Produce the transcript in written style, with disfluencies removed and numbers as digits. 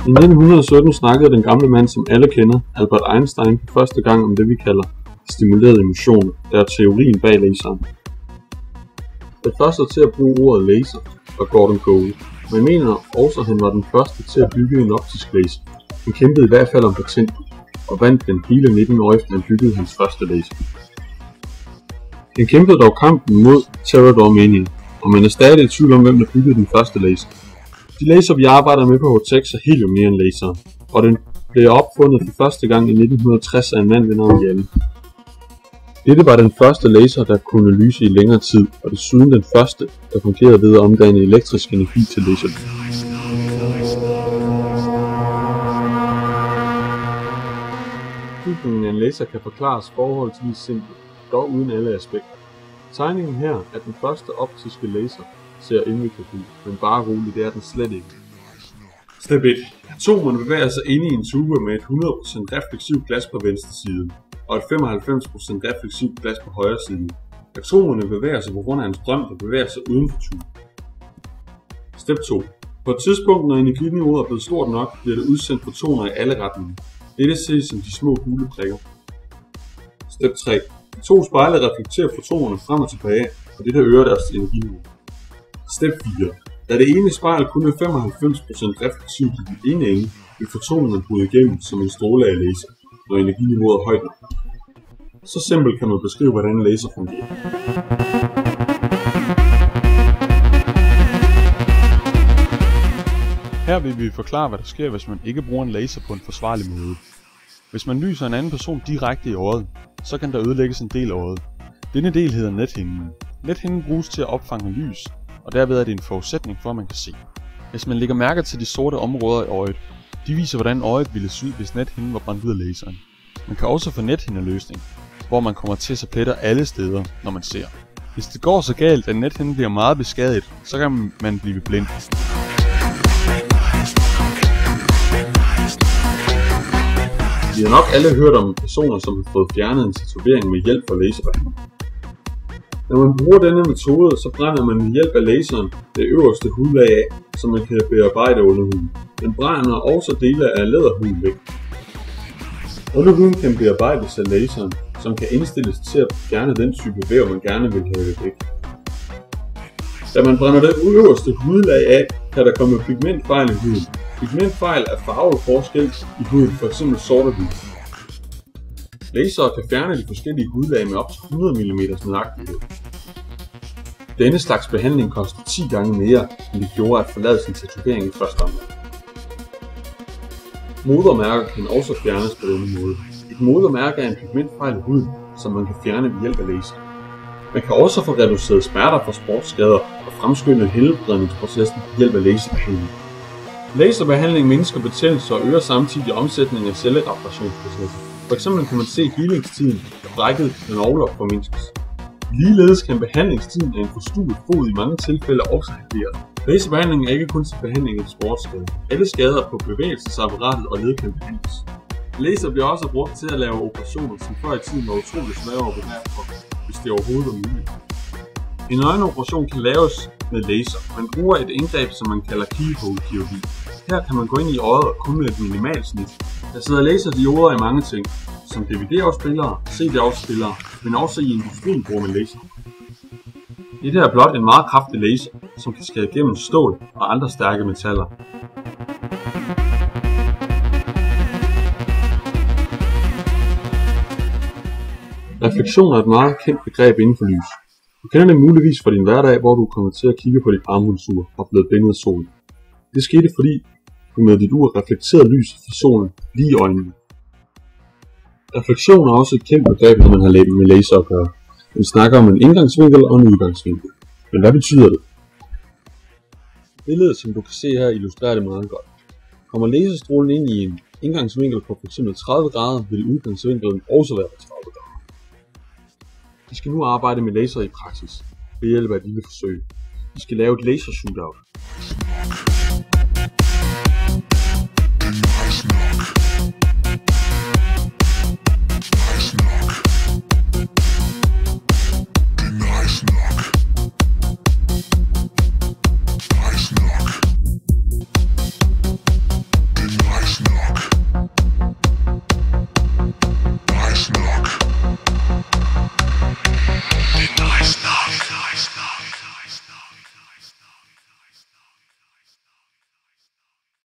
I 1917 snakkede den gamle mand, som alle kender, Albert Einstein, for første gang om det, vi kalder stimulerede emissioner, der er teorien bag laseren. Den første til at bruge ordet laser var Gordon Cole. Man mener også, at han var den første til at bygge en optisk laser. Han kæmpede i hvert fald om patentet, og vandt den hele 19 år efter han byggede hans første laser. Han kæmpede dog kampen mod Terrador-manien, og man er stadig i tvivl om, hvem der byggede den første laser. De laser, vi arbejder med på HTX, er helt mere end laseren, og den blev opfundet for første gang i 1960 af en mand ved navn Yale. Dette var den første laser, der kunne lyse i længere tid, og desuden den første, der fungerede ved at omdanne elektrisk energi til laserlys. Bygningen af en laser kan forklares forholdsvis simpelt, dog uden alle aspekter. Tegningen her er den første optiske laser, ser indviklet ud, men bare roligt, det er den slet ikke. Step 1. Atomerne bevæger sig inde i en tube med et 100% refleksivt glas på venstre side, og et 95% refleksivt glas på højre side. Atomerne bevæger sig på grund af en strøm, der bevæger sig uden for tuben. Step 2. På et tidspunkt, når energiniveauet er blevet stort nok, bliver det udsendt fotoner i alle retninger. Dette ses som de små gule prikker. Step 3. De to spejle reflekterer fotonerne frem og tilbage, og dette øger deres energiniveau. Step 4. Da det ene spejl kun er 95% refleksivt i den ene ende, vil fotonerne bryde igennem som en stråle af laser, når energiniveauet er højt nok. Så simpelt kan man beskrive, hvordan en laser fungerer. Her vil vi forklare, hvad der sker, hvis man ikke bruger en laser på en forsvarlig måde. Hvis man lyser en anden person direkte i øjet, så kan der ødelægges en del af øjet. Denne del hedder nethinden. Nethinden bruges til at opfange lys, og derved er det en forudsætning for, at man kan se. Hvis man lægger mærke til de sorte områder i øjet, de viser, hvordan øjet ville se ud, hvis nethinden var brændt ud af laseren. Man kan også få nethindeløsning, hvor man kommer til at se pletter alle steder, når man ser. Hvis det går så galt, at nethinden bliver meget beskadiget, så kan man blive blind. Vi har nok alle hørt om personer, som har fået fjernet en tatovering med hjælp fra laserbehandling. Når man bruger denne metode, så brænder man ved hjælp af laseren det øverste hudlag af, så man kan bearbejde underhuden. Den brænder også dele af læderhuden væk. Underhuden kan bearbejdes af laseren, som kan indstilles til at fjerne den type væv, man gerne vil have væk. Da man brænder det øverste hudlag af, kan der komme pigmentfejl i huden. Pigmentfejl er farveforskel i huden, f.eks. sort og hvid. Lasere kan fjerne de forskellige hudlag med op til 100 mm nøjagtighed. Denne slags behandling koster 10 gange mere, end det gjorde at forlade sin tatovering i første omgang. Modermærker kan også fjernes på denne måde. Et modermærke er en pigmentfejl i huden, som man kan fjerne ved hjælp af laser. Man kan også få reduceret smerter fra sportsskader og fremskynde helbredningsprocessen ved hjælp af laserbehandling. Laserbehandling mindsker betændelse og øger samtidig omsætningen af cellereparationsprocessen. For eksempel kan man se healingstiden af brækket knogler formindskes. Ligeledes kan behandlingstiden af en forstuet fod i mange tilfælde også halveres. Laserbehandling er ikke kun til behandling af sportsskader. Alle skader på bevægelsesapparatet og led kan behandles. Laser bliver også brugt til at lave operationer, som før i tiden var utroligt svære at operere for, hvis det overhovedet var muligt. En øjenoperation kan laves med laser. Man bruger et indgreb, som man kalder keyhole-kirurgi. Her kan man gå ind i øjet og kun med et minimalt snit. Der sidder laserdioder i mange ting, som DVD-afspillere, CD-afspillere, men også i industrien bruger man laser. Dette er blot en meget kraftig laser, som kan skære igennem stål og andre stærke metaller. Refleksion er et meget kendt begreb inden for lys. Du kender det muligvis fra din hverdag, hvor du kommer til at kigge på dit armbåndsur og blevet blindet af solen. Det skete fordi du med dit ur reflekterede lyset fra solen lige i øjnene. Refleksion er også et kendt begreb, når man har med laser at gøre. Man snakker om en indgangsvinkel og en udgangsvinkel. Men hvad betyder det? Billedet, som du kan se her, illustrerer det meget godt. Kommer laserstrålen ind i en indgangsvinkel på f.eks. 30 grader, vil udgangsvinkelen også være på 30 grader. Vi skal nu arbejde med laser i praksis ved hjælp af et lille forsøg. Vi skal lave et laser shootout.